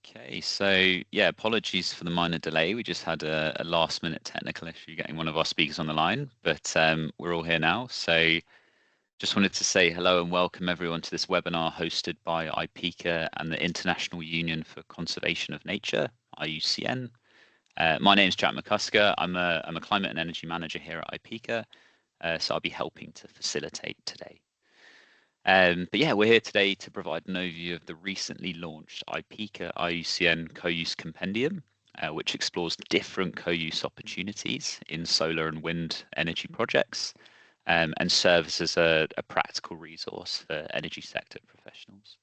Okay, so yeah, apologies for the minor delay. We just had a last minute technical issue getting one of our speakers on the line, but we're all here now. So just wanted to say hello and welcome everyone to this webinar hosted by Ipieca and the International Union for Conservation of Nature, IUCN. My name is Jack McCusker. I'm a climate and energy manager here at Ipieca, so I'll be helping to facilitate today. But yeah, we're here today to provide an overview of the recently launched Ipieca-IUCN co-use compendium, which explores different co-use opportunities in solar and wind energy projects, and serves as a practical resource for energy sector professionals.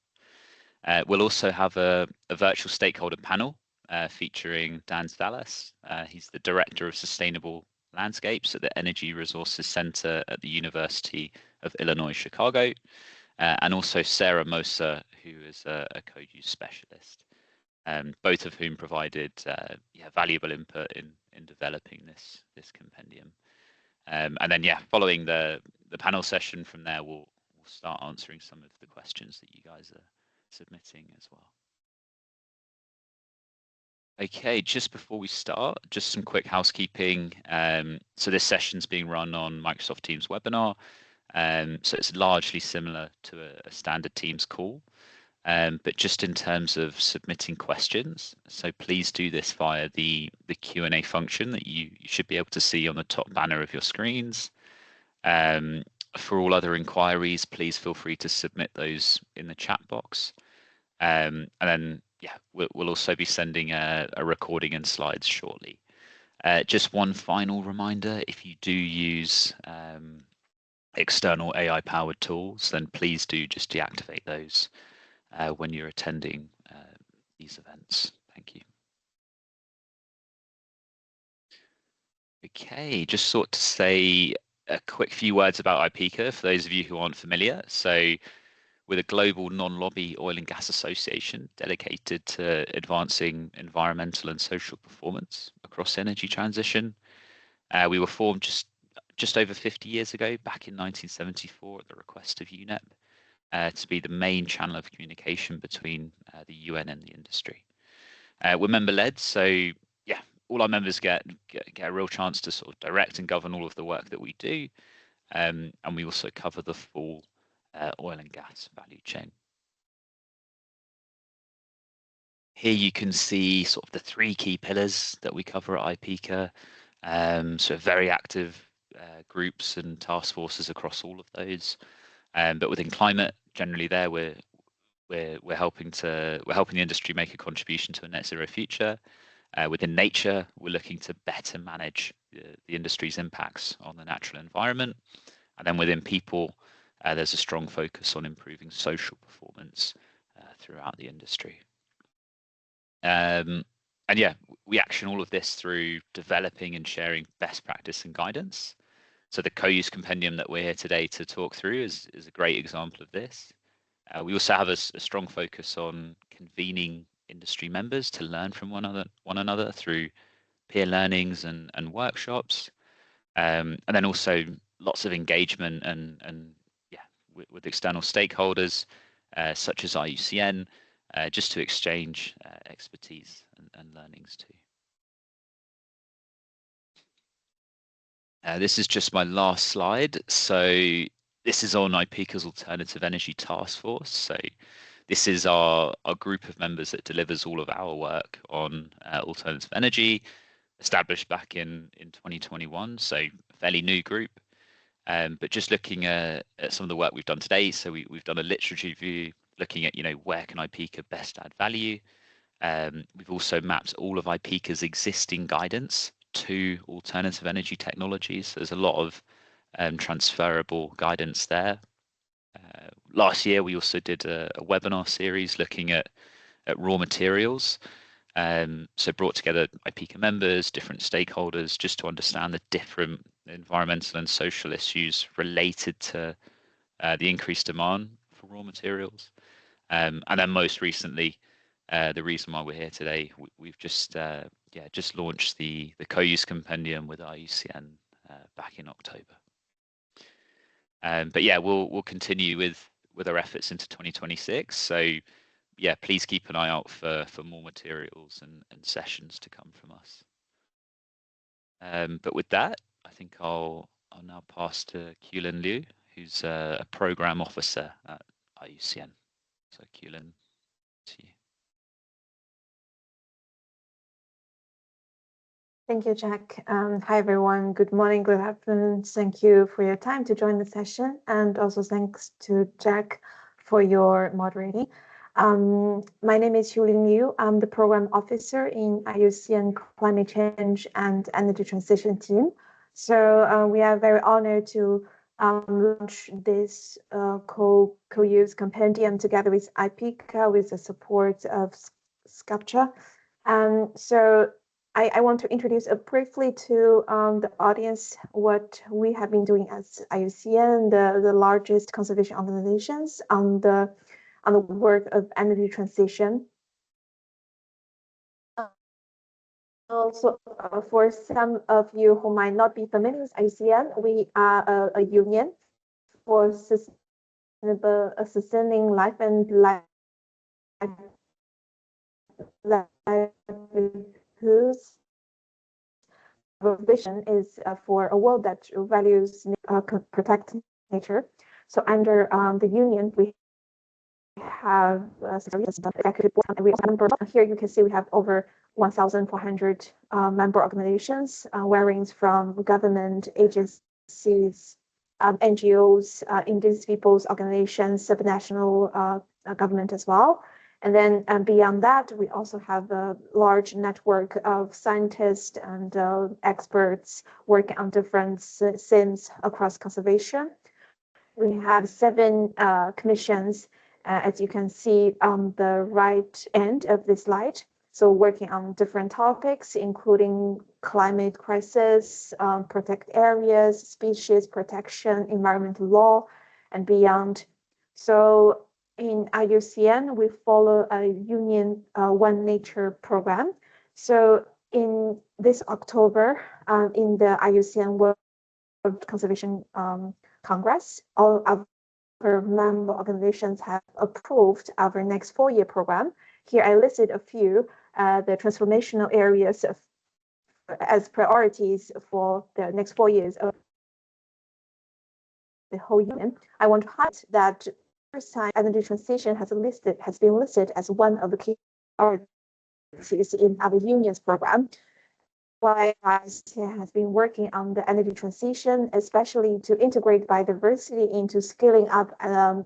We'll also have a virtual stakeholder panel featuring Dan Dallas. He's the Director of Sustainable Landscapes at the Energy Resources Center at the University of Illinois, Chicago, and also Sarah Moser, who is a co-use specialist, both of whom provided valuable input in developing this compendium. And then following the panel session from there, we'll start answering some of the questions that you guys are submitting as well. Okay, just before we start, just some quick housekeeping. So this session's being run on Microsoft Teams webinar. So it's largely similar to a standard Teams call, but just in terms of submitting questions, so please do this via the Q&A function that you should be able to see on the top banner of your screens. For all other inquiries, please feel free to submit those in the chat box. And then, we'll also be sending a recording and slides shortly. Just one final reminder, if you do use external AI-powered tools, then please do just deactivate those when you're attending these events. Thank you. Okay, just sort to say a quick few words about Ipieca for those of you who aren't familiar. So we're a global non-lobby oil and gas association dedicated to advancing environmental and social performance across energy transition. We were formed just over 50 years ago, back in 1974, at the request of UNEP, to be the main channel of communication between the UN and the industry. We're member-led, so all our members get a real chance to sort of direct and govern all of the work that we do, and we also cover the full oil and gas value chain. Here you can see sort of the three key pillars that we cover at Ipieca. So very active groups and task forces across all of those. But within climate, generally there we're helping the industry make a contribution to a net zero future. Within nature, we're looking to better manage the industry's impacts on the natural environment. And then within people, there's a strong focus on improving social performance throughout the industry. And we action all of this through developing and sharing best practice and guidance. So the co-use compendium that we're here today to talk through is a great example of this. We also have a strong focus on convening industry members to learn from one another through peer learnings and workshops, and then also lots of engagement and with external stakeholders such as IUCN, just to exchange expertise and learnings too. This is just my last slide. So this is on Ipieca's Alternative Energy Task Force. So this is our group of members that delivers all of our work on alternative energy, established back in 2021. So a fairly new group. But just looking at some of the work we've done today, so we've done a literature review looking at, where can Ipieca best add value. We've also mapped all of Ipieca's existing guidance to alternative energy technologies. So there's a lot of transferable guidance there. Last year, we also did a webinar series looking at raw materials. So brought together Ipieca members, different stakeholders, just to understand the different environmental and social issues related to the increased demand for raw materials. And then most recently, the reason why we're here today, we've just launched the co-use compendium with IUCN back in October. But we'll continue with our efforts into 2026. So yeah, please keep an eye out for more materials and sessions to come from us. But with that, I think I'll now pass to Kulin Liu, who's a program officer at IUCN. So Kulin, to you. Thank you, Jack. Hi, everyone. Good morning, good afternoon. Thank you for your time to join the session. And also thanks to Jack for your moderating. My name is Kulin Liu. I'm the program officer in IUCN Climate Change and Energy Transition team. So we are very honored to launch this co-use compendium together with Ipieca with the support of Sculpture. So I want to introduce briefly to the audience what we have been doing as IUCN, the largest conservation organizations on the work of energy transition. Also, for some of you who might not be familiar with IUCN, we are a union for sustaining life and livelihoods. Our vision is for a world that values protect nature. So under the union, we have executive board members. Here you can see we have over 1,400 member organizations, varying from government agencies, NGOs, indigenous peoples organizations, subnational government as well. And then beyond that, we also have a large network of scientists and experts working on different themes across conservation. We have 7 commissions, as you can see on the right end of this slide. So working on different topics, including climate crisis, protect areas, species protection, environmental law, and beyond. So in IUCN, we follow a Union One Nature program. So in this October, in the IUCN World Conservation Congress, all of our member organizations have approved our next 4-year program. Here I listed a few, the transformational areas as priorities for the next 4 years of the whole union. I want to highlight that first time energy transition has been listed as one of the key priorities in our union's program. Why IUCN has been working on the energy transition, especially to integrate biodiversity into scaling up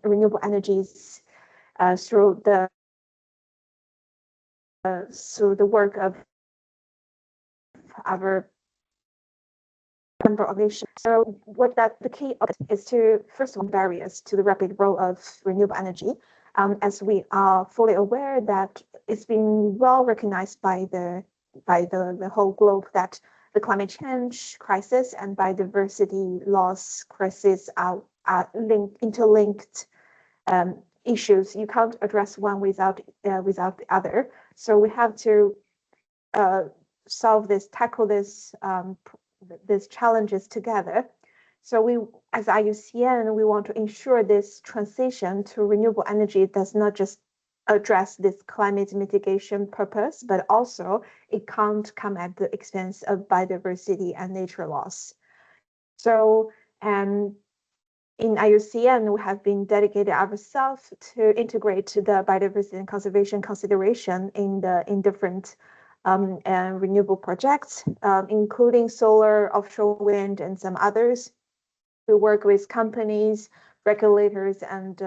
renewable energies through the work of our member organizations. So what the key is to, first of all, barriers to the rapid growth of renewable energy. As we are fully aware that it's been well recognized by the whole globe that the climate change crisis and biodiversity loss crisis are interlinked issues. You can't address one without the other. So we have to tackle these challenges together. So we, as IUCN, we want to ensure this transition to renewable energy does not just address this climate mitigation purpose, but also it can't come at the expense of biodiversity and nature loss. So in IUCN, we have been dedicated ourselves to integrate the biodiversity and conservation consideration in different renewable projects, including solar, offshore wind, and some others. We work with companies, regulators, and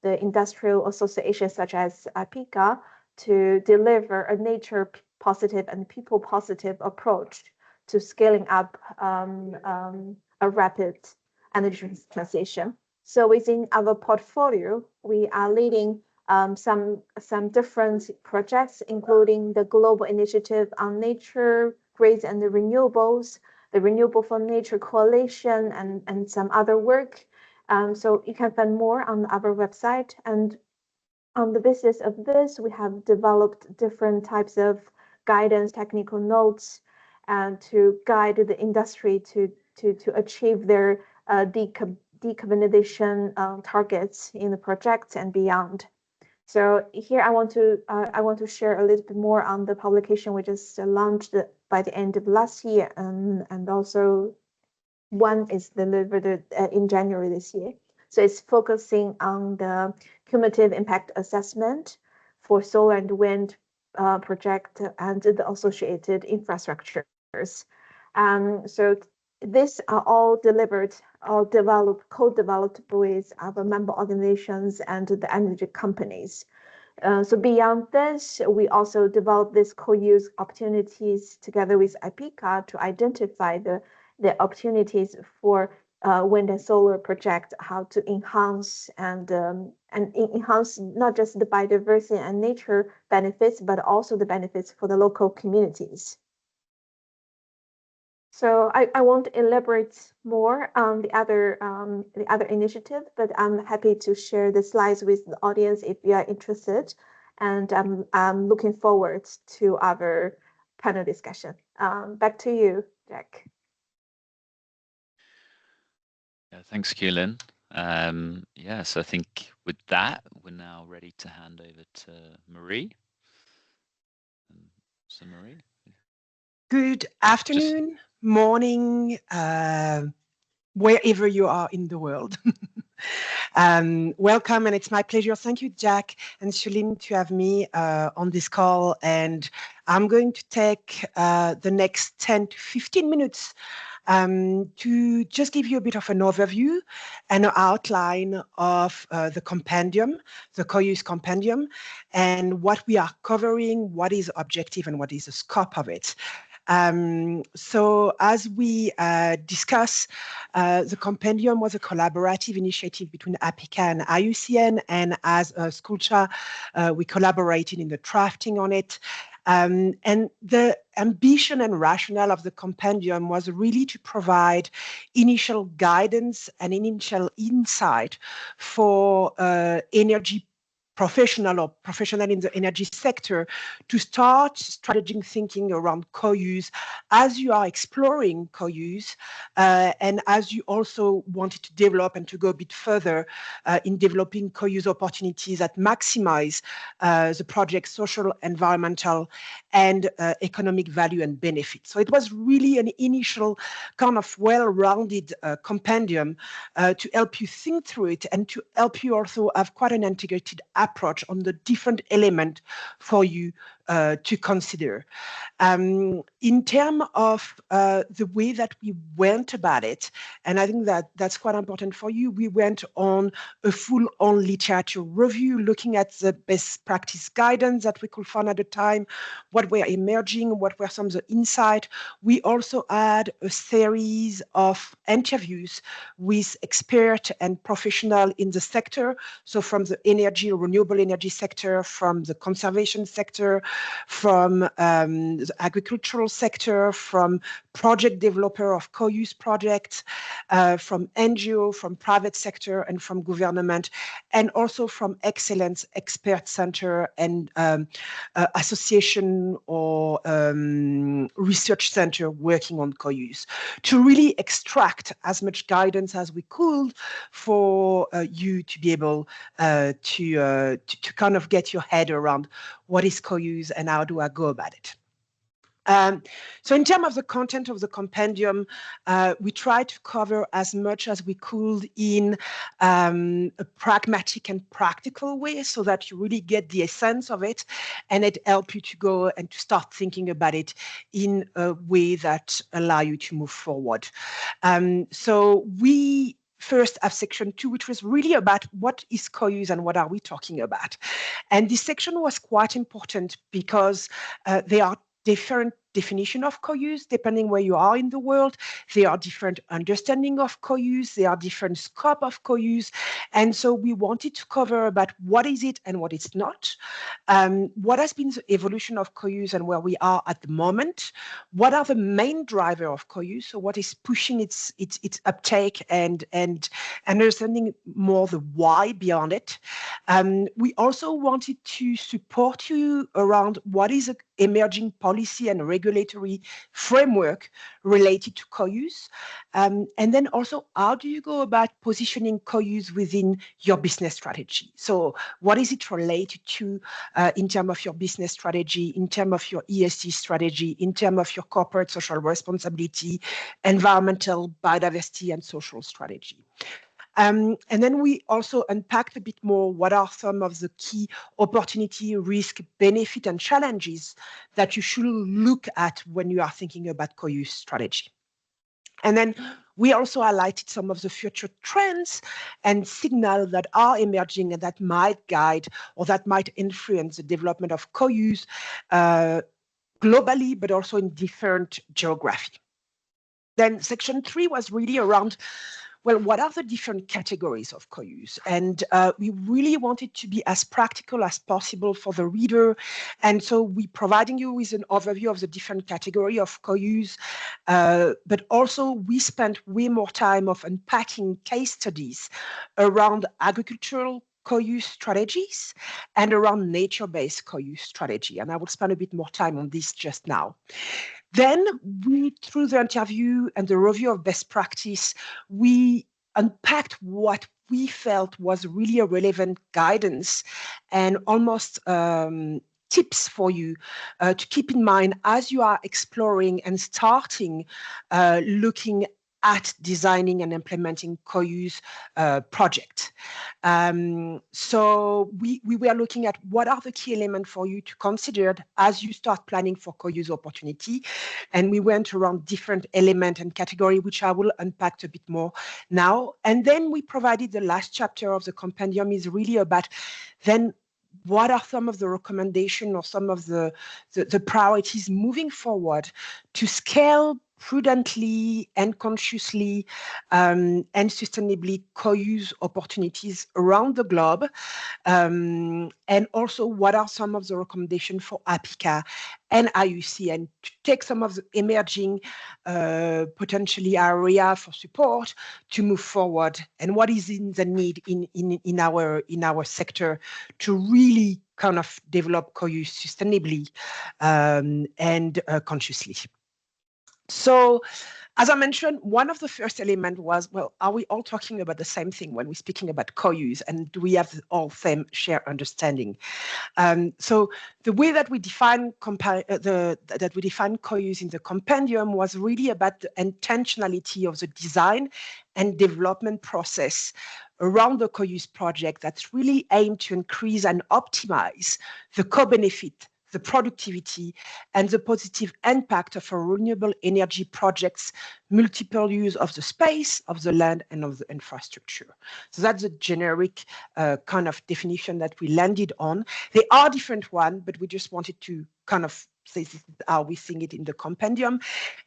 the industrial associations such as Ipieca to deliver a nature positive and people positive approach to scaling up a rapid energy transition. So within our portfolio, we are leading some different projects, including the Global Initiative on Nature, Grids and the Renewables, the Renewable for Nature Coalition, and some other work. So you can find more on our website. And on the basis of this, we have developed different types of guidance, technical notes, and to guide the industry to achieve their decarbonization targets in the project and beyond. So here I want to share a little bit more on the publication we just launched by the end of last year, and also one is delivered in January this year. So it's focusing on the cumulative impact assessment for solar and wind project and the associated infrastructures. So these are all delivered or co-developed with our member organizations and the energy companies. So beyond this, we also develop these co-use opportunities together with Ipieca to identify the opportunities for wind and solar projects, how to enhance and enhance not just the biodiversity and nature benefits, but also the benefits for the local communities. So I won't elaborate more on the other initiative, but I'm happy to share the slides with the audience if you are interested. And I'm looking forward to our panel discussion. Back to you, Jack. Yeah, thanks, Keelan. Yeah, so I think with that, we're now ready to hand over to Marie. So Marie. Good afternoon, morning, wherever you are in the world. Welcome, and it's my pleasure. Thank you, Jack and Celine, to have me on this call. And I'm going to take the next 10 to 15 minutes to just give you a bit of an overview and an outline of the compendium, the co-use compendium, and what we are covering, what is the objective, and what is the scope of it. So as we discuss, the compendium was a collaborative initiative between Ipieca and IUCN, and as a Sculpture, we collaborated in the drafting on it. And the ambition and rationale of the compendium was really to provide initial guidance and initial insight for energy professional or professional in the energy sector to start strategic thinking around co-use as you are exploring co-use and as you also wanted to develop and to go a bit further in developing co-use opportunities that maximize the project's social, environmental, and economic value and benefit. So it was really an initial kind of well-rounded compendium to help you think through it and to help you also have quite an integrated approach on the different element for you to consider. In terms of the way that we went about it, and I think that that's quite important for you, we went on a full-on literature review, looking at the best practice guidance that we could find at the time, what were emerging, what were some of the insights. We also had a series of interviews with experts and professionals in the sector, so from the energy, renewable energy sector, from the conservation sector, from the agricultural sector, from project developer of co-use projects, from NGO, from private sector, and from government, and also from excellence expert center and association or research center working on co-use, to really extract as much guidance as we could for you to be able to kind of get your head around what is co-use and how do I go about it. So in terms of the content of the compendium, we tried to cover as much as we could in a pragmatic and practical way so that you really get the essence of it, and it helps you to go and to start thinking about it in a way that allow you to move forward. So we first have section 2, which was really about what is co-use and what are we talking about. And this section was quite important because there are different definition of co-use depending where you are in the world. There are different understanding of co-use. There are different scope of co-use. And so we wanted to cover about what is it and what it's not. What has been the evolution of co-use and where we are at the moment? What are the main driver of co-use? So what is pushing its uptake and understanding more the why beyond it. We also wanted to support you around what is emerging policy and regulatory framework related to co-use? And then also, how do you go about positioning co-use within your business strategy? So what is it related to in terms of your business strategy, in terms of your ESG strategy, in terms of your corporate social responsibility, environmental, biodiversity, and social strategy? And then we also unpacked a bit more what are some of the key opportunity, risk, benefit, and challenges that you should look at when you are thinking about co-use strategy. And then we also highlighted some of the future trends and signals that are emerging and that might guide or that might influence the development of co-use globally, but also in different geography. Then section 3 was really around, well, what are the different categories of co-use? And we really wanted to be as practical as possible for the reader. And so we providing you with an overview of the different category of co-use, but also we spent way more time of unpacking case studies around agricultural co-use strategies and around nature-based co-use strategy. And I will spend a bit more time on this just now. Then we, through the interview and the review of best practice, we unpacked what we felt was really a relevant guidance and almost tips for you to keep in mind as you are exploring and starting looking at designing and implementing co-use project. So we were looking at what are the key elements for you to consider as you start planning for co-use opportunity. And we went around different elements and category, which I will unpack a bit more now. And then we provided the last chapter of the compendium is really about then what are some of the recommendations or some of the priorities moving forward to scale prudently and consciously and sustainably co-use opportunities around the globe, and also what are some of the recommendations for Ipieca and IUCN to take some of the emerging potentially area for support to move forward, and what is in the need in our sector to really kind of develop co-use sustainably and consciously. So, as I mentioned, one of the first elements was, well, are we all talking about the same thing when we're speaking about co-use, and do we have all same shared understanding? So the way that we define co-use in the compendium was really about the intentionality of the design and development process around the co-use project that's really aimed to increase and optimize the co-benefit, the productivity, and the positive impact of a renewable energy project's multiple use of the space, of the land, and of the infrastructure. So that's a generic kind of definition that we landed on. They are different ones, but we just wanted to kind of say this is how we think it in the compendium.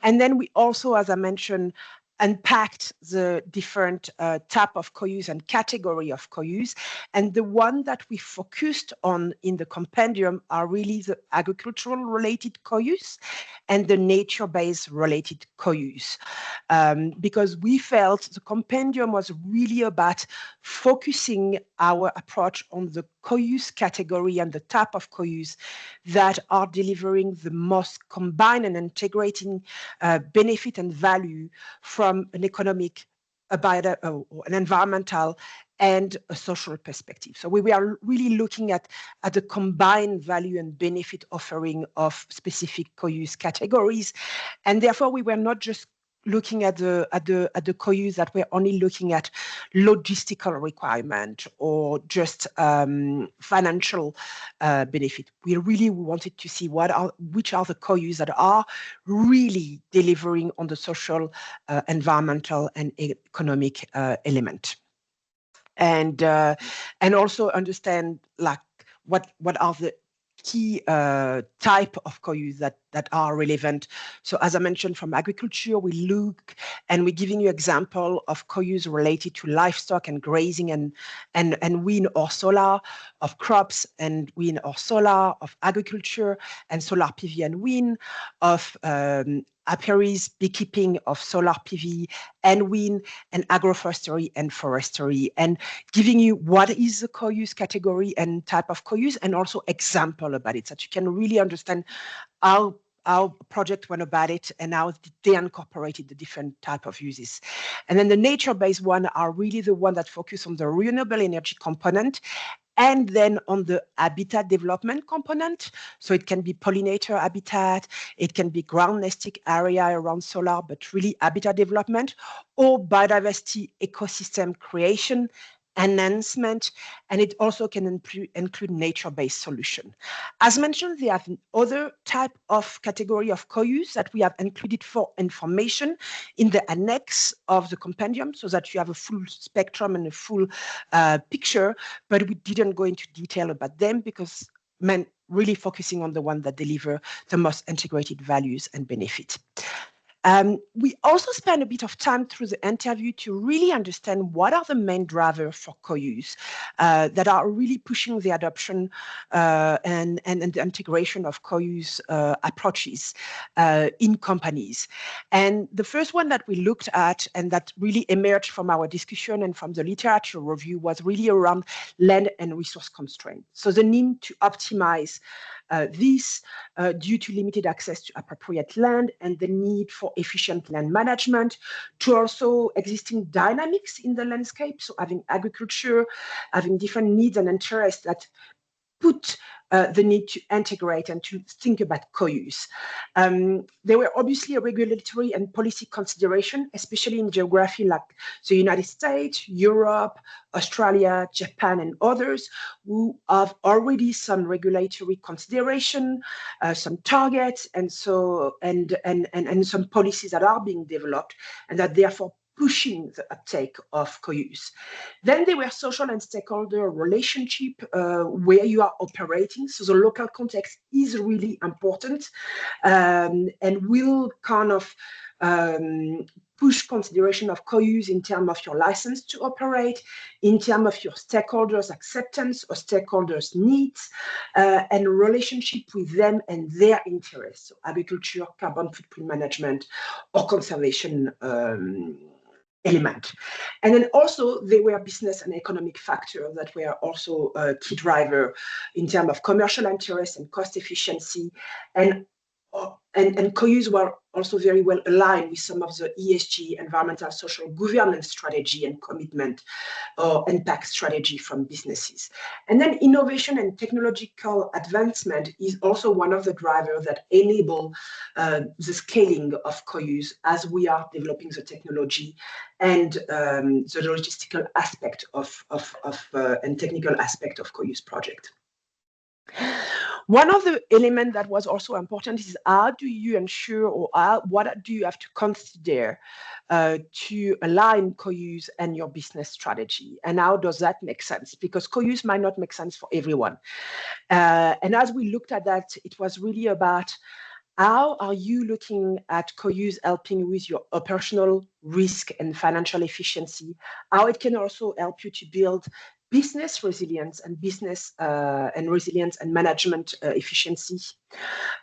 And then we also, as I mentioned, unpacked the different type of co-use and category of co-use. And the one that we focused on in the compendium are really the agricultural related co-use and the nature-based related co-use. Because we felt the compendium was really about focusing our approach on the co-use category and the type of co-use that are delivering the most combined and integrating benefit and value from an economic, an environmental, and a social perspective. So we are really looking at the combined value and benefit offering of specific co-use categories, and therefore we were not just looking at the co-use that we're only looking at logistical requirement or just financial benefit. We really wanted to see which are the co-use that are really delivering on the social, environmental, and economic element, and also understand like what are the key type of co-use that are relevant. So as I mentioned, from agriculture, we look and we're giving you example of co-use related to livestock and grazing and wind or solar, of crops and wind or solar, of agriculture and solar PV and wind, of apiaries, beekeeping, of solar PV and wind, and agroforestry and forestry, and giving you what is the co-use category and type of co-use, and also example about it, so that you can really understand how how project went about it and how they incorporated the different type of uses. And then the nature-based one are really the one that focus on the renewable energy component and then on the habitat development component. So it can be pollinator habitat, it can be ground nesting area around solar, but really habitat development or biodiversity ecosystem creation, enhancement, and it also can include nature-based solution. As mentioned, there are other type of category of co-use that we have included for information in the annex of the compendium so that you have a full spectrum and a full picture, but we didn't go into detail about them because really focusing on the one that deliver the most integrated values and benefit. We also spent a bit of time through the interview to really understand what are the main drivers for co-use that are really pushing the adoption and the integration of co-use approaches in companies. And the first one that we looked at and that really emerged from our discussion and from the literature review was really around land and resource constraints. So the need to optimize this due to limited access to appropriate land and the need for efficient land management, to also existing dynamics in the landscape, so having agriculture, having different needs and interests that put the need to integrate and to think about co-use. There were obviously a regulatory and policy consideration, especially in geography like the United States, Europe, Australia, Japan, and others who have already some regulatory consideration, some targets, and so and some policies that are being developed and that therefore pushing the uptake of co-use. Then there were social and stakeholder relationship where you are operating. So the local context is really important and will kind of push consideration of co-use in terms of your license to operate, in terms of your stakeholders' acceptance or stakeholders' needs, and relationship with them and their interests, so agriculture, carbon footprint management, or conservation element. And then also there were business and economic factors that were also a key driver in terms of commercial interest and cost efficiency. And co-use were also very well aligned with some of the ESG, environmental, social governance strategy and commitment or impact strategy from businesses. And then innovation and technological advancement is also one of the drivers that enable the scaling of co-use as we are developing the technology and the logistical aspect and technical aspect of co-use project. One of the elements that was also important is how do you ensure or what do you have to consider to align co-use and your business strategy? And how does that make sense? Because co-use might not make sense for everyone. And as we looked at that, it was really about how are you looking at co-use helping with your operational risk and financial efficiency, how it can also help you to build business resilience and resilience and management efficiency.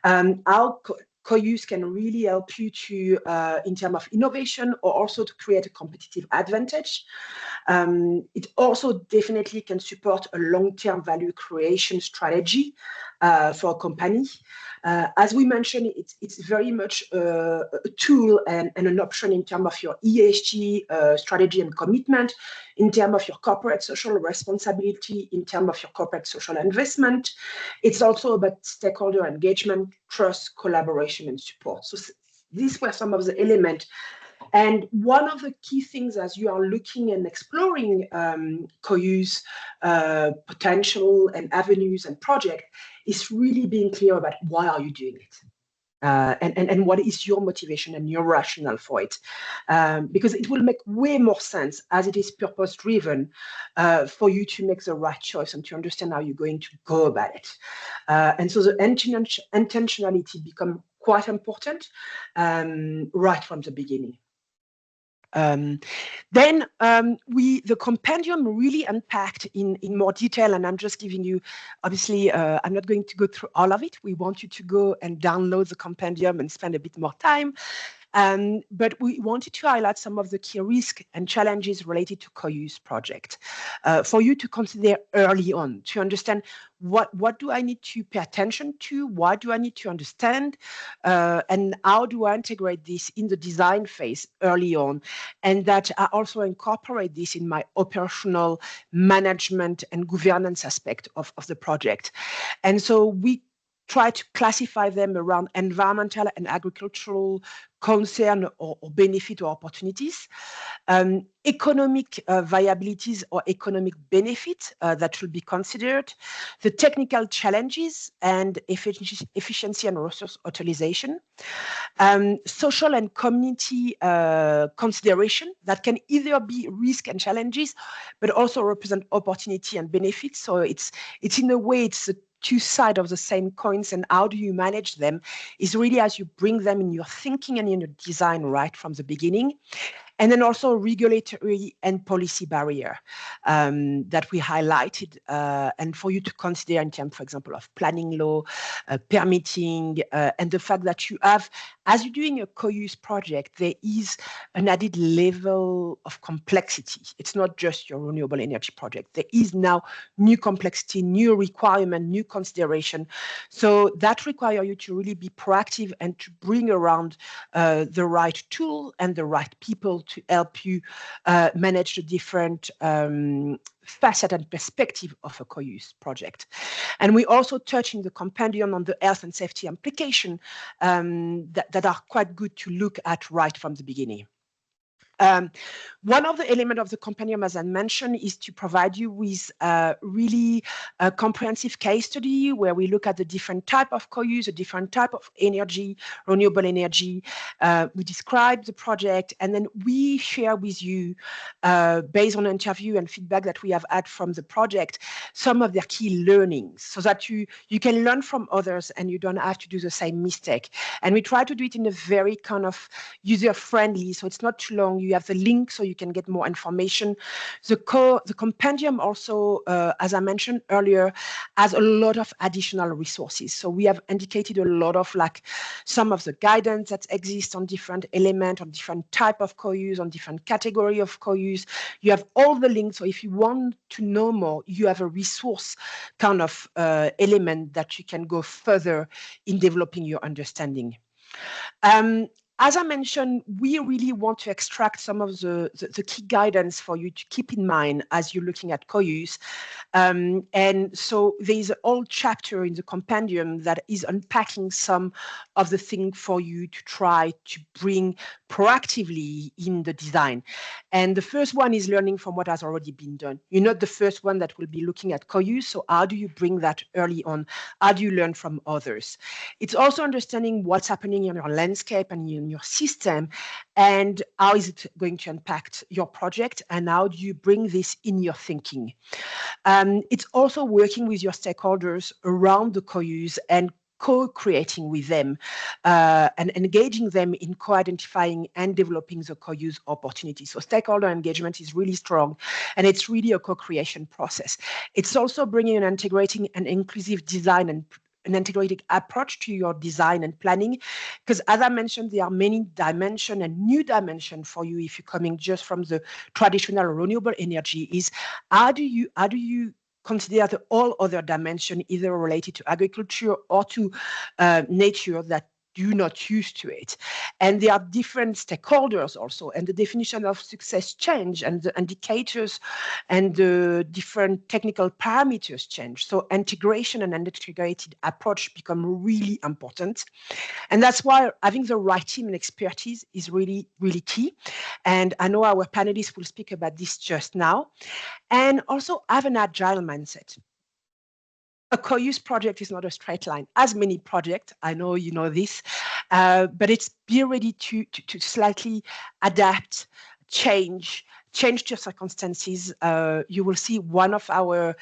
How co-use can really help you to, in terms of innovation or also to create a competitive advantage. It also definitely can support a long-term value creation strategy for a company. As we mentioned, it's very much a tool and an option in terms of your ESG strategy and commitment, in terms of your corporate social responsibility, in terms of your corporate social investment. It's also about stakeholder engagement, trust, collaboration, and support. So these were some of the elements. And one of the key things as you are looking and exploring co-use potential and avenues and projects is really being clear about why are you doing it. And what is your motivation and your rationale for it? Because it will make way more sense as it is purpose-driven for you to make the right choice and to understand how you're going to go about it. And so the intentionality becomes quite important right from the beginning. Then the compendium really unpacked in more detail, and I'm just giving you, obviously, I'm not going to go through all of it. We want you to go and download the compendium and spend a bit more time. But we wanted to highlight some of the key risks and challenges related to co-use project for you to consider early on, to understand what do I need to pay attention to, what do I need to understand, and how do I integrate this in the design phase early on, and that I also incorporate this in my operational management and governance aspect of the project. And so we try to classify them around environmental and agricultural concern or benefit or opportunities, economic viabilities or economic benefit that should be considered, the technical challenges and efficiency and resource utilization, social and community consideration that can either be risk and challenges, but also represent opportunity and benefits. So it's in a way, it's the two sides of the same coins, and how do you manage them is really as you bring them in your thinking and in your design right from the beginning. And then also regulatory and policy barrier that we highlighted, and for you to consider in terms, for example, of planning law, permitting, and the fact that you have, as you're doing a co-use project, there is an added level of complexity. It's not just your renewable energy project. There is now new complexity, new requirement, new consideration. So that requires you to really be proactive and to bring around the right tool and the right people to help you manage the different facet and perspective of a co-use project. And we also touch in the compendium on the health and safety implication that are quite good to look at right from the beginning. One of the elements of the compendium, as I mentioned, is to provide you with really a comprehensive case study where we look at the different type of co-use, the different type of energy, renewable energy. We describe the project, and then we share with you, based on interview and feedback that we have had from the project, some of their key learnings, so that you can learn from others and you don't have to do the same mistake. And we try to do it in a very kind of user-friendly, so it's not too long. You have the link so you can get more information. The compendium also, as I mentioned earlier, has a lot of additional resources. So we have indicated a lot of like some of the guidance that exists on different elements, on different type of co-use, on different category of co-use. You have all the links. So if you want to know more, you have a resource kind of element that you can go further in developing your understanding. As I mentioned, we really want to extract some of the key guidance for you to keep in mind as you're looking at co-use. And so there's a whole chapter in the compendium that is unpacking some of the things for you to try to bring proactively in the design. And the first one is learning from what has already been done. You're not the first one that will be looking at co-use, so how do you bring that early on? How do you learn from others? It's also understanding what's happening in your landscape and in your system, and how is it going to impact your project, and how do you bring this in your thinking. It's also working with your stakeholders around the co-use and co-creating with them and engaging them in co-identifying and developing the co-use opportunities. So stakeholder engagement is really strong, and it's really a co-creation process. It's also bringing and integrating an inclusive design and an integrated approach to your design and planning, because as I mentioned, there are many dimensions and new dimensions for you if you're coming just from the traditional renewable energy. Is how do you consider the all other dimension, either related to agriculture or to nature, that do not used to it. And there are different stakeholders also, and the definition of success change, and the indicators and the different technical parameters change. So integration and an integrated approach become really important. And that's why having the right team and expertise is really, really key. And I know our panelists will speak about this just now. And also have an agile mindset. A co-use project is not a straight line, as many projects, I know you know this, but it's be ready to slightly adapt, change changed your circumstances. You will see one of our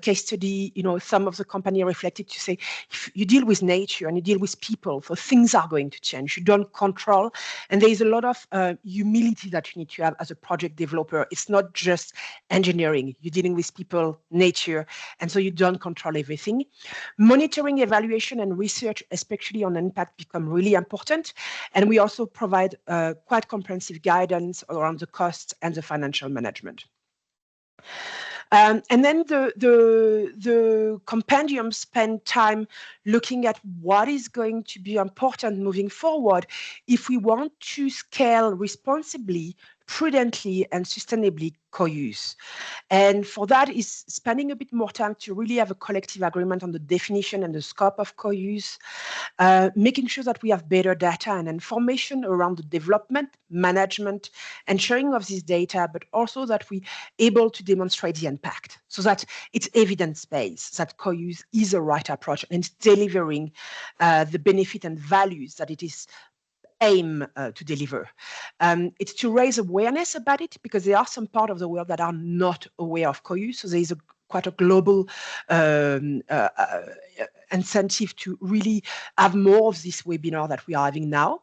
case study, some of the company reflected to say, if you deal with nature and you deal with people, so things are going to change. You don't control. And there is a lot of humility that you need to have as a project developer. It's not just engineering. You're dealing with people, nature, and so you don't control everything. Monitoring, evaluation, and research, especially on impact, become really important. And we also provide quite comprehensive guidance around the costs and the financial management. And then the compendium spend time looking at what is going to be important moving forward if we want to scale responsibly, prudently, and sustainably co-use. And for that is spending a bit more time to really have a collective agreement on the definition and the scope of co-use, making sure that we have better data and information around the development, management, and sharing of this data, but also that we able to demonstrate the impact so that it's evidence-based, that co-use is a right approach and it's delivering the benefit and values that it is aim to deliver. It's to raise awareness about it because there are some part of the world that are not aware of co-use. So there is quite a global incentive to really have more of this webinar that we are having now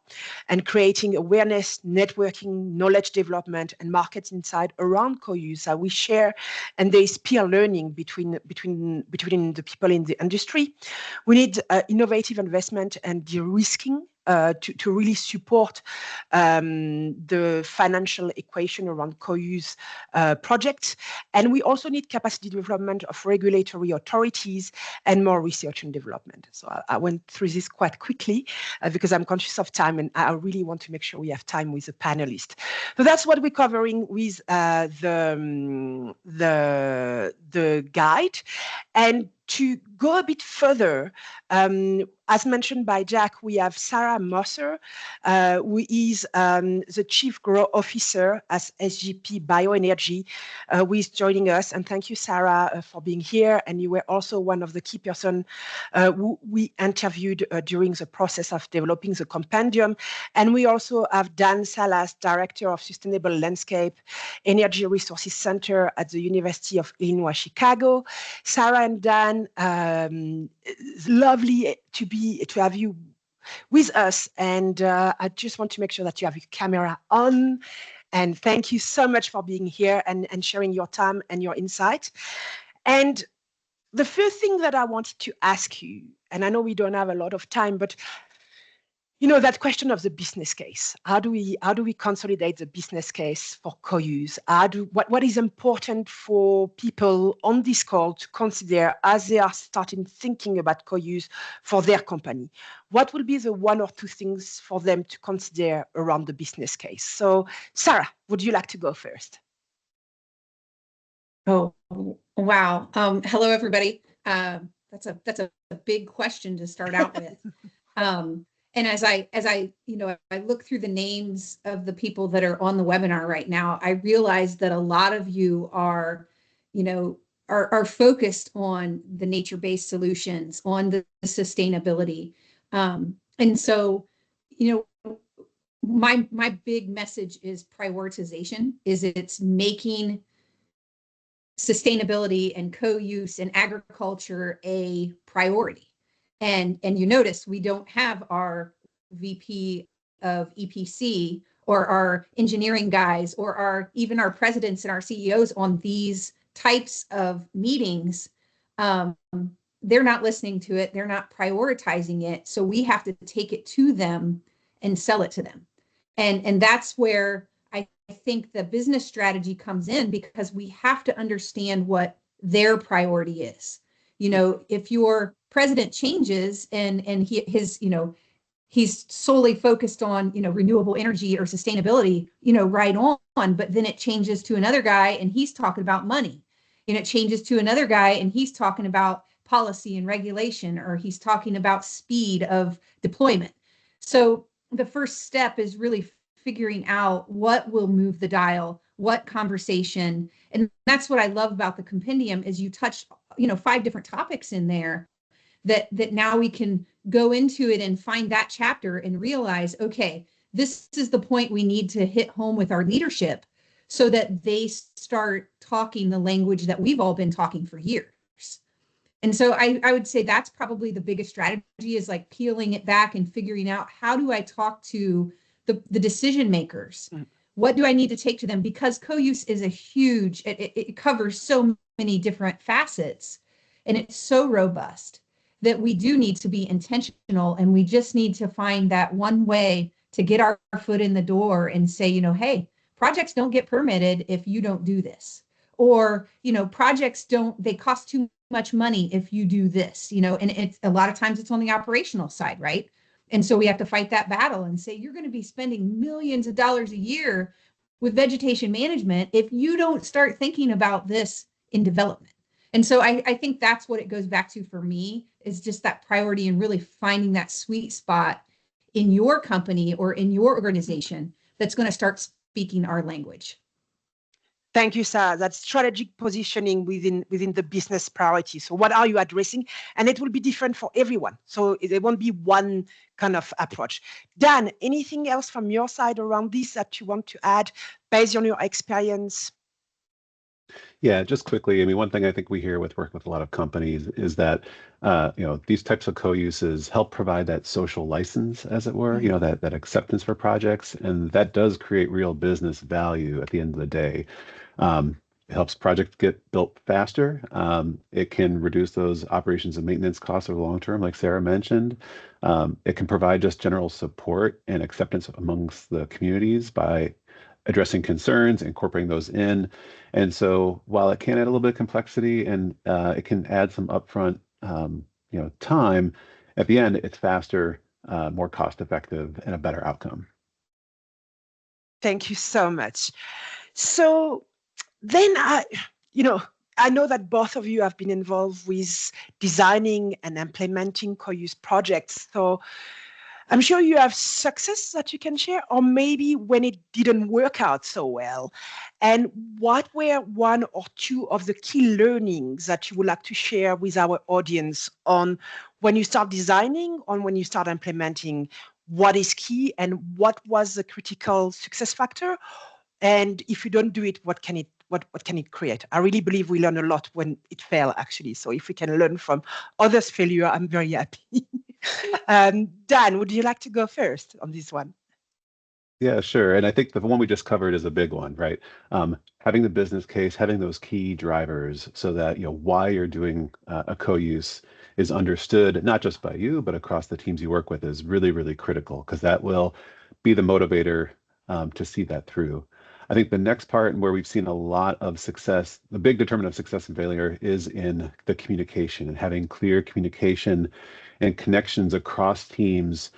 and creating awareness, networking, knowledge development, and market insight around co-use that we share, and there is peer learning between the people in the industry. We need innovative investment and de-risking to really support the financial equation around co-use projects. And we also need capacity development of regulatory authorities and more research and development. So I went through this quite quickly because I'm conscious of time and I really want to make sure we have time with the panelists. So that's what we're covering with the guide. And to go a bit further, as mentioned by Jack, we have Sarah Mosser, who is the Chief Growth Officer at SGP Bioenergy, who is joining us. And thank you, Sarah, for being here. And you were also one of the key persons who we interviewed during the process of developing the compendium. And we also have Dan Salas, Director of Sustainable Landscape Energy Resources Center at the University of Illinois, Chicago. Sarah and Dan, lovely to have you with us, and I just want to make sure that you have your camera on, and thank you so much for being here and sharing your time and your insight. And the first thing that I wanted to ask you, and I know we don't have a lot of time, but that question of the business case. How do we consolidate the business case for co-use? What is important for people on this call to consider as they are starting thinking about co-use for their company? What will be the one or two things for them to consider around the business case? So, Sarah, would you like to go first? Oh, wow. Hello, everybody. That's a big question to start out with. And as I look through the names of the people that are on the webinar right now, I realize that a lot of you are focused on the nature-based solutions, on the sustainability. And so, my big message is prioritization, it's making sustainability and co-use and agriculture a priority. And you notice we don't have our VP of EPC or our engineering guys or even our presidents and our CEOs on these types of meetings. They're not listening to it. They're not prioritizing it. So we have to take it to them and sell it to them. And that's where I think the business strategy comes in, because we have to understand what their priority is. If your president changes and he's solely focused on renewable energy or sustainability, right on, but then it changes to another guy and he's talking about money, and it changes to another guy and he's talking about policy and regulation, or he's talking about speed of deployment. So the first step is really figuring out what will move the dial, what conversation. And that's what I love about the compendium is you touched 5 different topics in there that now we can go into it and find that chapter and realize, okay, this is the point we need to hit home with our leadership so that they start talking the language that we've all been talking for years. And so I would say that's probably the biggest strategy, is like peeling it back and figuring out, how do I talk to the decision makers? What do I need to take to them? Because co-use is a huge, it covers so many different facets, and it's so robust that we do need to be intentional, and we just need to find that one way to get our foot in the door and say, hey, projects don't get permitted if you don't do this. Or, projects they cost too much money if you do this, and it's a lot of times it's on the operational side, right? And so we have to fight that battle and say, you're going to be spending millions of dollars a year with vegetation management if you don't start thinking about this in development. And so I think that's what it goes back to for me, is just that priority and really finding that sweet spot in your company or in your organization that's going to start speaking our language. Thank you, Sarah. That's strategic positioning within the business priority. So what are you addressing? And it will be different for everyone. So there won't be one kind of approach. Dan, anything else from your side around this that you want to add based on your experience? Yeah, just quickly. I mean, one thing I think we hear with working with a lot of companies is that, these types of co-uses help provide that social license, as it were, that acceptance for projects. And that does create real business value at the end of the day. It helps projects get built faster. It can reduce those operations and maintenance costs over the long term, like Sarah mentioned. It can provide just general support and acceptance amongst the communities by addressing concerns, incorporating those in. And so while it can add a little bit of complexity and it can add some upfront time, at the end, it's faster, more cost effective, and a better outcome. Thank you so much. So then I know that both of you have been involved with designing and implementing co-use projects. So I'm sure you have success that you can share, or maybe when it didn't work out so well. And what were one or two of the key learnings that you would like to share with our audience on when you start designing, on when you start implementing, what is key and what was the critical success factor? And if you don't do it, what can it create? I really believe we learn a lot when it fails, actually. So if we can learn from others' failure, I'm very happy. Dan, would you like to go first on this one? Yeah, sure. And I think the one we just covered is a big one, right? Having the business case, having those key drivers so that, why you're doing a co-use is understood, not just by you, but across the teams you work with, is really, really critical, because that will be the motivator to see that through. I think the next part, and where we've seen a lot of success, the big determinant of success and failure, is in the communication, and having clear communication and connections across teams,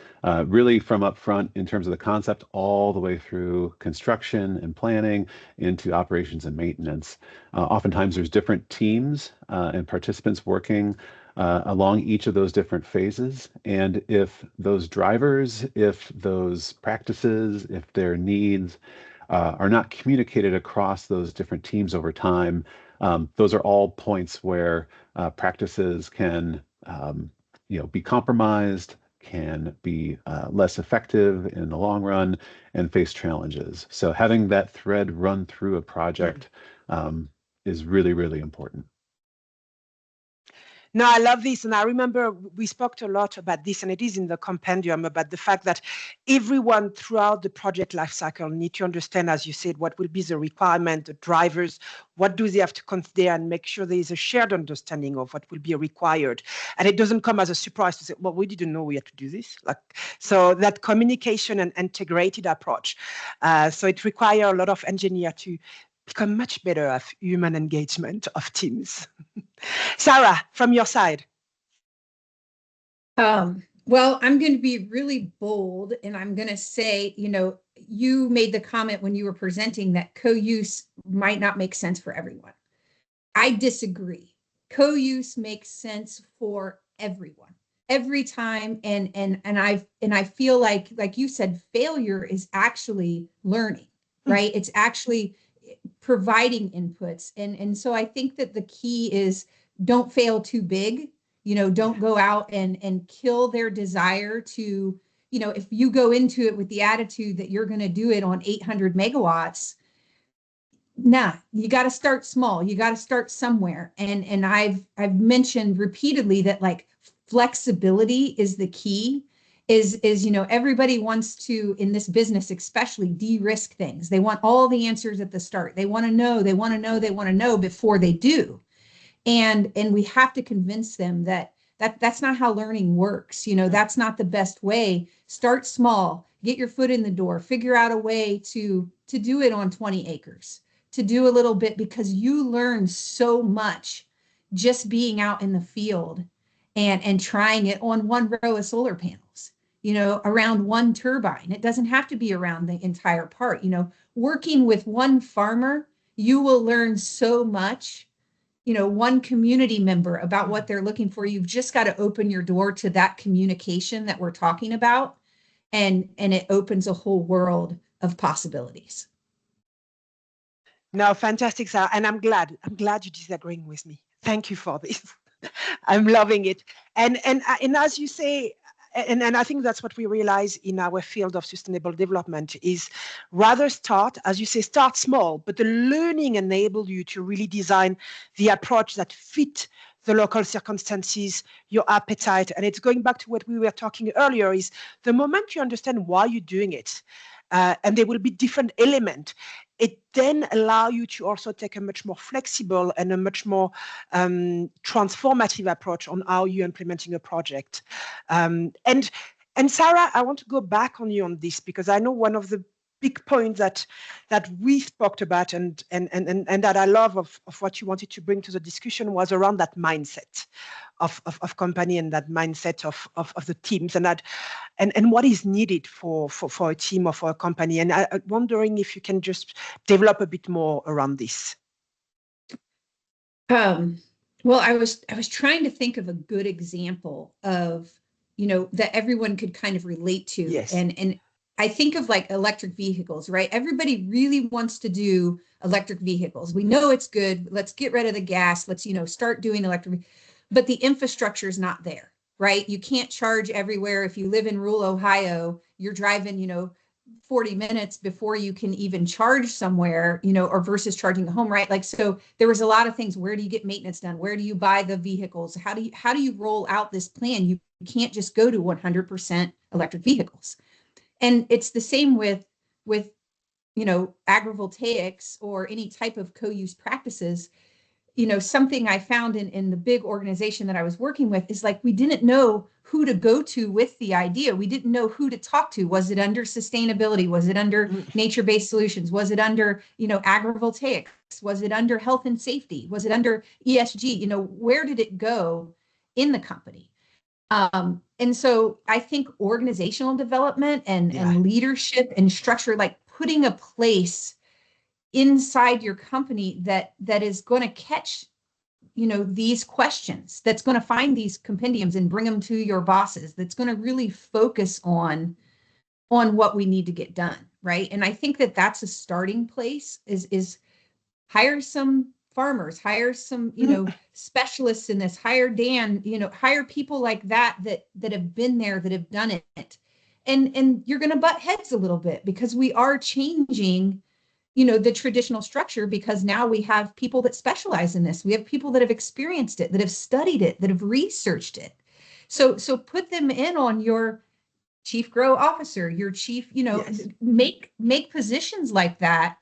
really from up front in terms of the concept all the way through construction and planning into operations and maintenance. Oftentimes there's different teams and participants working along each of those different phases. And if those drivers, if those practices, if their needs are not communicated across those different teams over time, those are all points where practices can be compromised, can be less effective in the long run, and face challenges. So having that thread run through a project is really, really important. No, I love this. And I remember we spoke a lot about this, and it is in the compendium, about the fact that everyone throughout the project lifecycle need to understand, as you said, what will be the requirement, the drivers, what do they have to consider, and make sure there is a shared understanding of what will be required. And it doesn't come as a surprise to say, well, we didn't know we had to do this. So that communication and integrated approach. So it requires a lot of engineers to become much better at human engagement of teams. Sarah, from your side. Well, I'm going to be really bold, and I'm going to say, you made the comment when you were presenting that co-use might not make sense for everyone. I disagree. Co-use makes sense for everyone, every time. And I feel like you said, failure is actually learning, right? It's actually providing inputs. And so I think that the key is, don't fail too big. Don't go out and kill their desire to, if you go into it with the attitude that you're going to do it on 800 megawatts, nah, you got to start small. You got to start somewhere. And I've mentioned repeatedly that like flexibility is the key. Is everybody wants to, in this business especially, de-risk things. They want all the answers at the start. They want to know, they want to know, they want to know before they do. And we have to convince them that that's not how learning works. That's not the best way. Start small, get your foot in the door, figure out a way to do it on 20 acres, to do a little bit, because you learn so much just being out in the field and trying it on one row of solar panels, around one turbine. It doesn't have to be around the entire part. Working with one farmer, you will learn so much, one community member, about what they're looking for. You've just got to open your door to that communication that we're talking about. And it opens a whole world of possibilities. No, fantastic, Sarah. And I'm glad you're disagreeing with me. Thank you for this. I'm loving it. And as you say, and I think that's what we realize in our field of sustainable development is rather start, as you say, start small, but the learning enables you to really design the approach that fit the local circumstances, your appetite. And it's going back to what we were talking earlier, is the moment you understand why you're doing it, and there will be different elements, it then allows you to also take a much more flexible and a much more transformative approach on how you're implementing a project. And Sarah, I want to go back on you on this, because I know one of the big points that we spoke about and that I love of what you wanted to bring to the discussion was around that mindset of company and that mindset of the teams and what is needed for a team or for a company. And I'm wondering if you can just develop a bit more around this. Well, I was trying to think of a good example of, that everyone could kind of relate to. Yes. And I think of like electric vehicles, right? Everybody really wants to do electric vehicles. We know it's good. Let's get rid of the gas. Let's, start doing electric. But the infrastructure is not there, right? You can't charge everywhere. If you live in rural Ohio, you're driving, 40 minutes before you can even charge somewhere, or versus charging at home, right? Like, so there was a lot of things. Where do you get maintenance done? Where do you buy the vehicles? How do you roll out this plan? You can't just go to 100% electric vehicles. And it's the same with agrivoltaics or any type of co-use practices. Something I found in the big organization that I was working with is like, we didn't know who to go to with the idea. We didn't know who to talk to. Was it under sustainability? Was it under nature-based solutions? Was it under, agrivoltaics? Was it under health and safety? Was it under ESG? Where did it go in the company? And so I think organizational development and leadership and structure, like putting a place inside your company that is going to catch, these questions, that's going to find these compendiums and bring them to your bosses, that's going to really focus on what we need to get done, right? And I think that that's a starting place, is hire some farmers, hire some, specialists in this, hire Dan, hire people like that have been there, that have done it. And you're going to butt heads a little bit, because we are changing, the traditional structure, because now we have people that specialize in this. We have people that have experienced it, that have studied it, that have researched it. So put them in on your chief grow officer, your chief, Yes. make positions like that,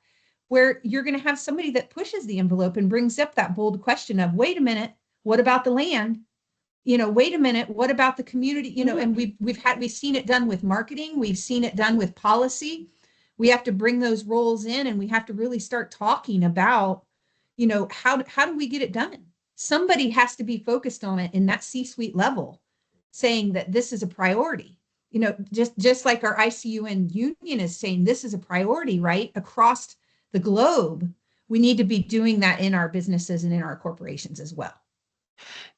where you're going to have somebody that pushes the envelope and brings up that bold question of, wait a minute, what about the land? Wait a minute, what about the community? And we've seen it done with marketing. We've seen it done with policy. We have to bring those roles in, and we have to really start talking about, how do we get it done? Somebody has to be focused on it in that C-suite level, saying that this is a priority. Just like our IUCN union is saying, this is a priority, right? Across the globe, we need to be doing that in our businesses and in our corporations as well.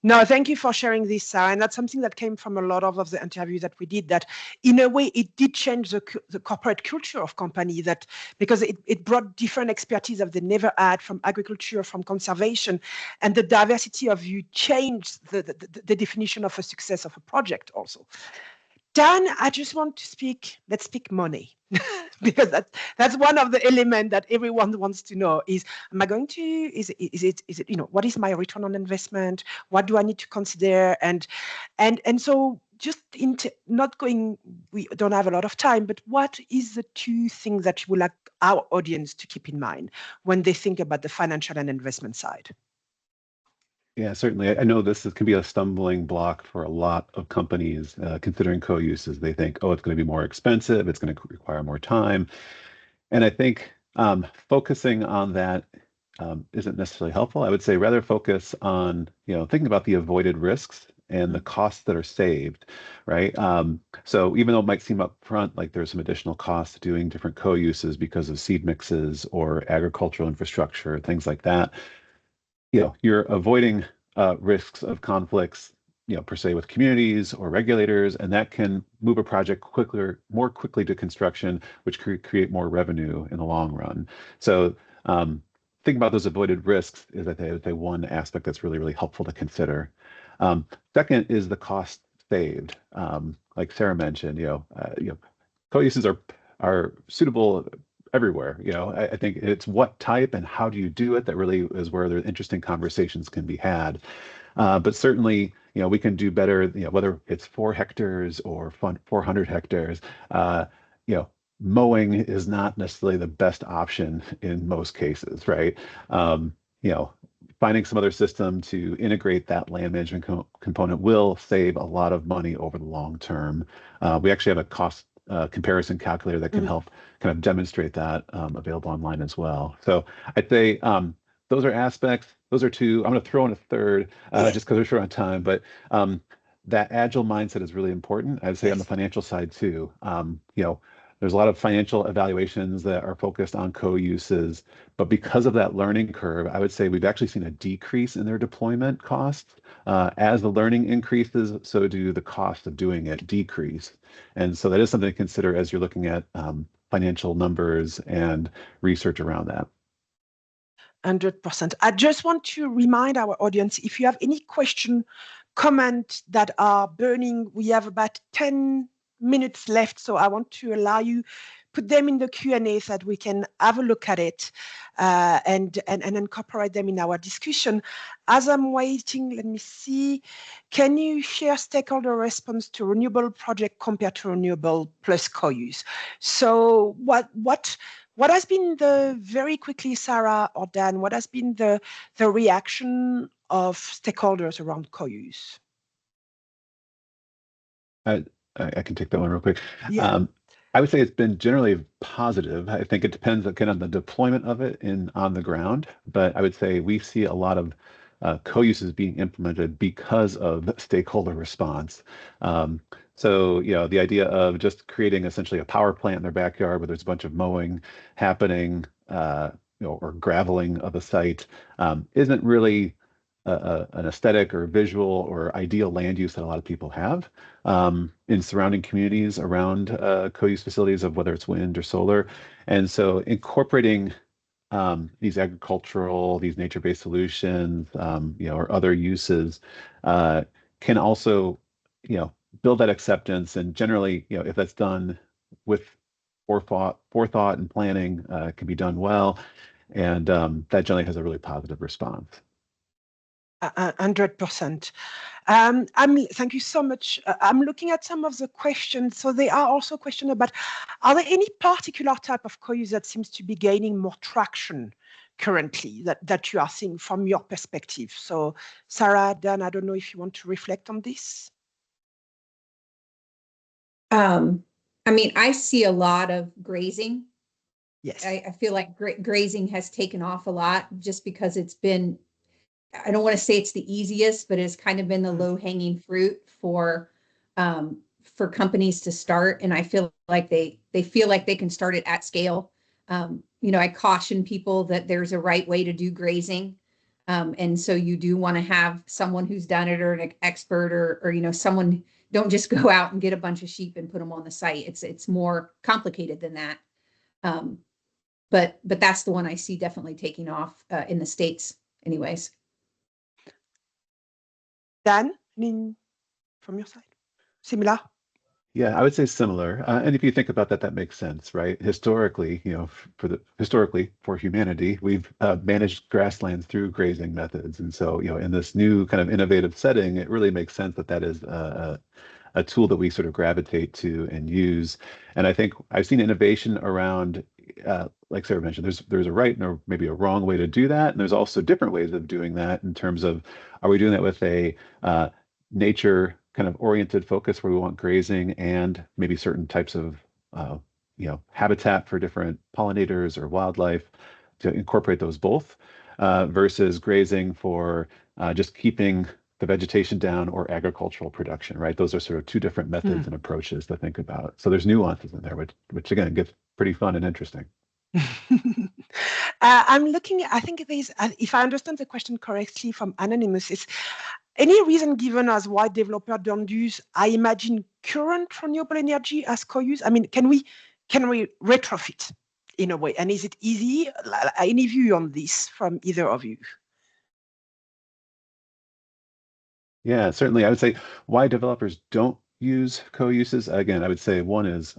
No, thank you for sharing this, Sarah. And that's something that came from a lot of the interviews that we did, that in a way, it did change the corporate culture of company, that because it brought different expertise that they never had, from agriculture, from conservation, and the diversity of you changed the definition of a success of a project also. Dan, I just want to let's speak money, because that's one of the elements that everyone wants to know is, am I going to, is it, what is my return on investment? What do I need to consider? And so just not going, we don't have a lot of time, but what is the two things that you would like our audience to keep in mind when they think about the financial and investment side? Yeah, certainly. I know this can be a stumbling block for a lot of companies considering co-uses. They think, oh, it's going to be more expensive, it's going to require more time. And I think focusing on that isn't necessarily helpful. I would say rather focus on, thinking about the avoided risks and the costs that are saved, right? So even though it might seem up front like there's some additional costs doing different co-uses because of seed mixes or agricultural infrastructure, things like that, you're avoiding risks of conflicts, per se with communities or regulators, and that can move a project more quickly to construction, which create more revenue in the long run. So think about those avoided risks is, I think, one aspect that's really, really helpful to consider. Second is the cost saved. Like Sarah mentioned, co-uses are suitable everywhere. I think it's what type and how do you do it that really is where the interesting conversations can be had. But certainly, we can do better, whether it's 4 hectares or 400 hectares, mowing is not necessarily the best option in most cases, right? Finding some other system to integrate that land management component will save a lot of money over the long term. We actually have a cost comparison calculator that can help kind of demonstrate that, available online as well. So I'd say those are aspects. Those are 2. I'm going to throw in a third just because we're short on time. But that agile mindset is really important. I'd say on the financial side too. There's a lot of financial evaluations that are focused on co-uses, but because of that learning curve, I would say we've actually seen a decrease in their deployment costs. As the learning increases, so do the cost of doing it decrease. And so that is something to consider as you're looking at financial numbers and research around that. 100%. I just want to remind our audience, if you have any question, comment that are burning, we have about 10 minutes left, so I want to allow you put them in the Q&A so that we can have a look at it and incorporate them in our discussion. As I'm waiting, let me see. Can you share stakeholder response to renewable project compared to renewable plus co-use? So what has been very quickly, Sarah or Dan, what has been the reaction of stakeholders around co-use? I can take that one real quick. Yeah. I would say it's been generally positive. I think it depends again on the deployment of it on the ground, but I would say we see a lot of co-uses being implemented because of stakeholder response. So, the idea of just creating essentially a power plant in their backyard where there's a bunch of mowing happening, or graveling of a site, isn't really an aesthetic or visual or ideal land use that a lot of people have in surrounding communities around co-use facilities of whether it's wind or solar. And so incorporating these nature-based solutions, or other uses can also, build that acceptance. And generally, if that's done with forethought and planning, it can be done well. And that generally has a really positive response. 100%. Thank you so much. I'm looking at some of the questions. So there are also questions about, are there any particular type of co-use that seems to be gaining more traction currently that you are seeing from your perspective? So Sarah, Dan, I don't know if you want to reflect on this. I see a lot of grazing. Yes. I feel like grazing has taken off a lot just because it's been, I don't want to say it's the easiest, but it's kind of been the low-hanging fruit for companies to start. And I feel like they feel like they can start it at scale. I caution people that there's a right way to do grazing. And so you do want to have someone who's done it or an expert or someone, don't just go out and get a bunch of sheep and put them on the site. It's more complicated than that. But that's the one I see definitely taking off in the States anyways. Dan, from your side, similar? Yeah, I would say similar. And if you think about that, that makes sense, right? Historically, historically for humanity, we've managed grasslands through grazing methods, and so in this new kind of innovative setting, it really makes sense that that is a tool that we sort of gravitate to and use. And I think I've seen innovation around, like Sarah mentioned, there's a right and maybe a wrong way to do that, and there's also different ways of doing that in terms of, are we doing that with a nature kind of oriented focus where we want grazing and maybe certain types of habitat for different pollinators or wildlife to incorporate those both versus grazing for just keeping the vegetation down or agricultural production, right? Those are sort of two different methods and approaches to think about. So there's nuances in there, which again gets pretty fun and interesting. I'm looking, I think there's, if I understand the question correctly from Anonymous, is any reason given as why developers don't use, I imagine, current renewable energy as co-use? I mean, can we retrofit in a way? And is it easy? Any view on this from either of you? Yeah, certainly. I would say why developers don't use co-uses. Again, I would say one is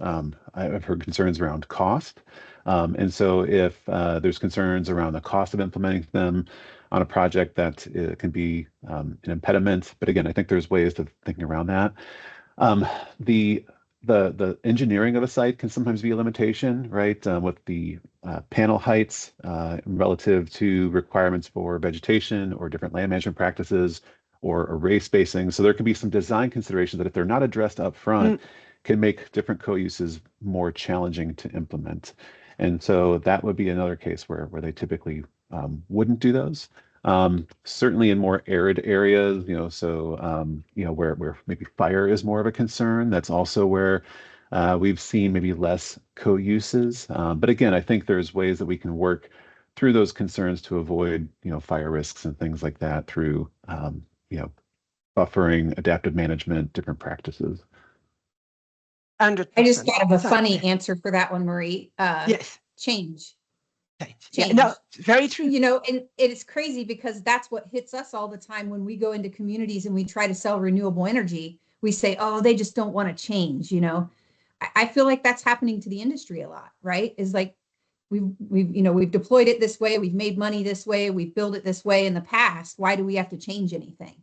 I've heard concerns around cost. And so if there's concerns around the cost of implementing them on a project, that can be an impediment. But again, I think there's ways of thinking around that. The engineering of a site can sometimes be a limitation, right? With the panel heights relative to requirements for vegetation or different land management practices or array spacing. So there can be some design considerations that if they're not addressed up front, can make different co-uses more challenging to implement. And so that would be another case where they typically wouldn't do those. Certainly in more arid areas, where maybe fire is more of a concern. That's also where we've seen maybe less co-uses. But again, I think there's ways that we can work through those concerns to avoid, fire risks and things like that through, buffering, adaptive management, different practices. 100%. I just thought of a funny answer for that one, Marie. Yes. Change. Yeah, no, very true. And it's crazy because that's what hits us all the time when we go into communities and we try to sell renewable energy. We say, oh, they just don't want to change. I feel like that's happening to the industry a lot, right? Is like we've deployed it this way, we've made money this way, we've built it this way in the past. Why do we have to change anything?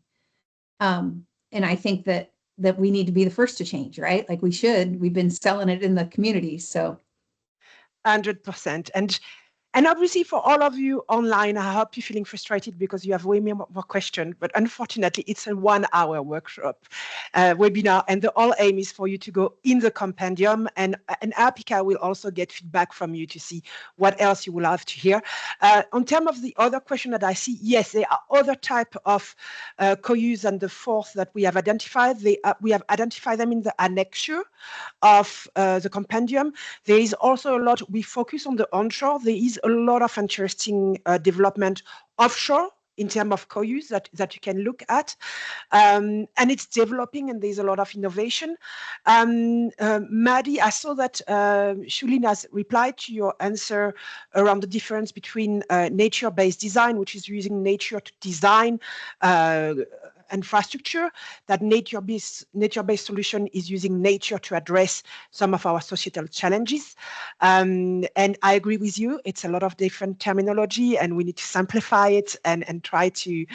And I think that we need to be the first to change, right? Like we've been selling it in the communities. So 100%. And obviously for all of you online, I hope you're feeling frustrated because you have way more questions, but unfortunately it's a 1-hour workshop webinar, and the whole aim is for you to go in the compendium, and Ipieca will also get feedback from you to see what else you will have to hear. On terms of the other question that I see, yes, there are other type of co-use than the fourth that we have identified. We have identified them in the annexure of the compendium. There is also a lot, we focus on the onshore. There is a lot of interesting development offshore in terms of co-use that you can look at. And it's developing, and there's a lot of innovation. Maddie, I saw that Shulin has replied to your answer around the difference between nature-based design, which is using nature to design infrastructure, that nature-based solution is using nature to address some of our societal challenges. And I agree with you. It's a lot of different terminology, and we need to simplify it and try to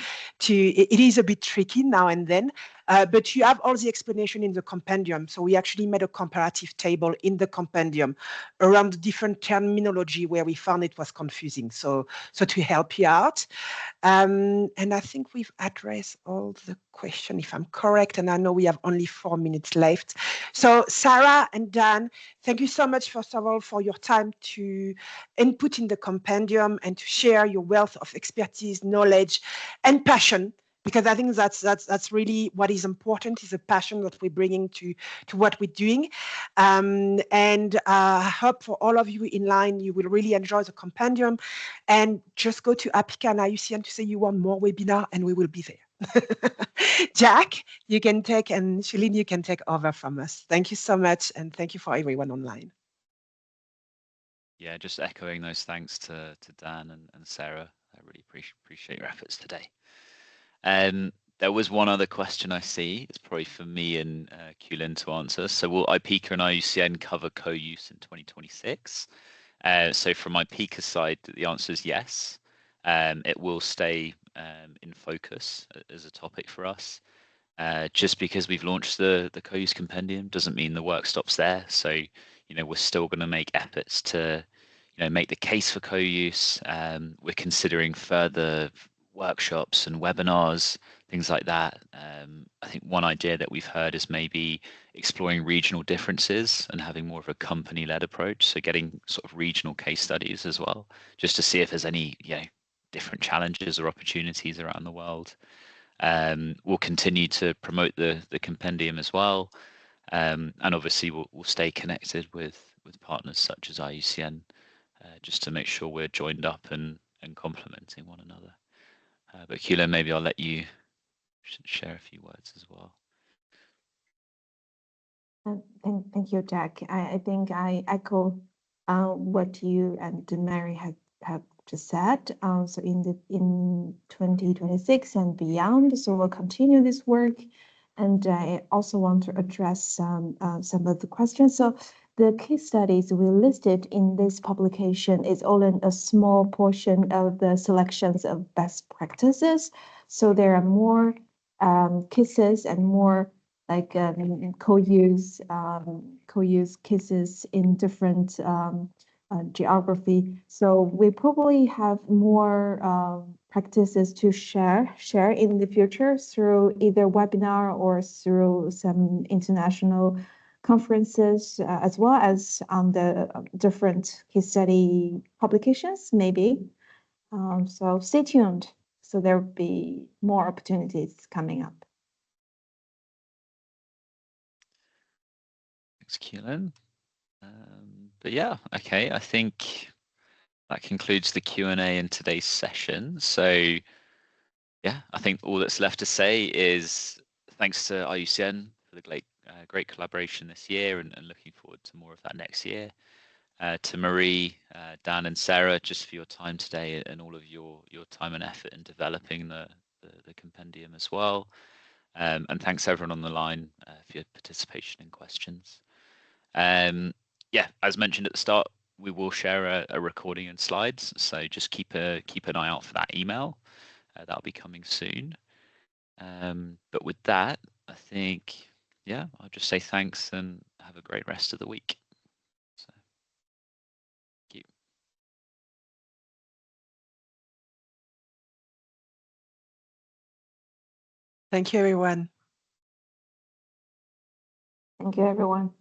it is a bit tricky now and then. But you have all the explanation in the compendium. So we actually made a comparative table in the compendium around the different terminology where we found it was confusing. So to help you out. And I think we've addressed all the questions, if I'm correct. And I know we have only 4 minutes left. So Sarah and Dan, thank you so much, first of all, for your time to input in the compendium and to share your wealth of expertise, knowledge, and passion. Because I think that's really what is important, is a passion that we're bringing to what we're doing. And I hope for all of you in line, you will really enjoy the compendium, and just go to Ipieca-IUCN to say you want more webinar, and we will be there. Jack, you can take, and Shalene, you can take over from us. Thank you so much, and thank you for everyone online. Yeah, just echoing those thanks to Dan and Sarah. I really appreciate your efforts today. There was one other question I see. It's probably for me and Kulin to answer. So will Ipieca and IUCN cover co-use in 2026? So from Ipieca's side, the answer is yes. It will stay in focus as a topic for us. Just because we've launched the co-use compendium doesn't mean the work stops there. So, you know, we're still going to make efforts to, you know, make the case for co-use. We're considering further workshops and webinars, things like that. I think one idea that we've heard is maybe exploring regional differences and having more of a company-led approach. So getting sort of regional case studies as well, just to see if there's any, you know, different challenges or opportunities around the world. We'll continue to promote the compendium as well, and obviously we'll stay connected with partners such as IUCN, just to make sure we're joined up and complementing one another. But Kulin, maybe I'll let you share a few words as well. Thank you, Jack. I think I echo what you and Mary have just said. So in 2026 and beyond, so we'll continue this work. And I also want to address some of the questions. So the case studies we listed in this publication is only a small portion of the selections of best practices. So there are more cases and more like co-use cases in different geography. So we probably have more practices to share in the future through either webinar or through some international conferences, as well as on the different case study publications, maybe. So stay tuned. So there will be more opportunities coming up. Thanks, Kulin. But yeah, okay, I think that concludes the Q&A in today's session. So yeah, I think all that's left to say is thanks to IUCN for the great collaboration this year, and looking forward to more of that next year. To Marie, Dan, and Sarah, just for your time today and all of your time and effort in developing the compendium as well. And thanks everyone on the line for your participation and questions. Yeah, as mentioned at the start, we will share a recording and slides, so just keep an eye out for that email. That'll be coming soon. But with that, I think, yeah, I'll just say thanks and have a great rest of the week. So, thank you. Thank you, everyone. Thank you, everyone.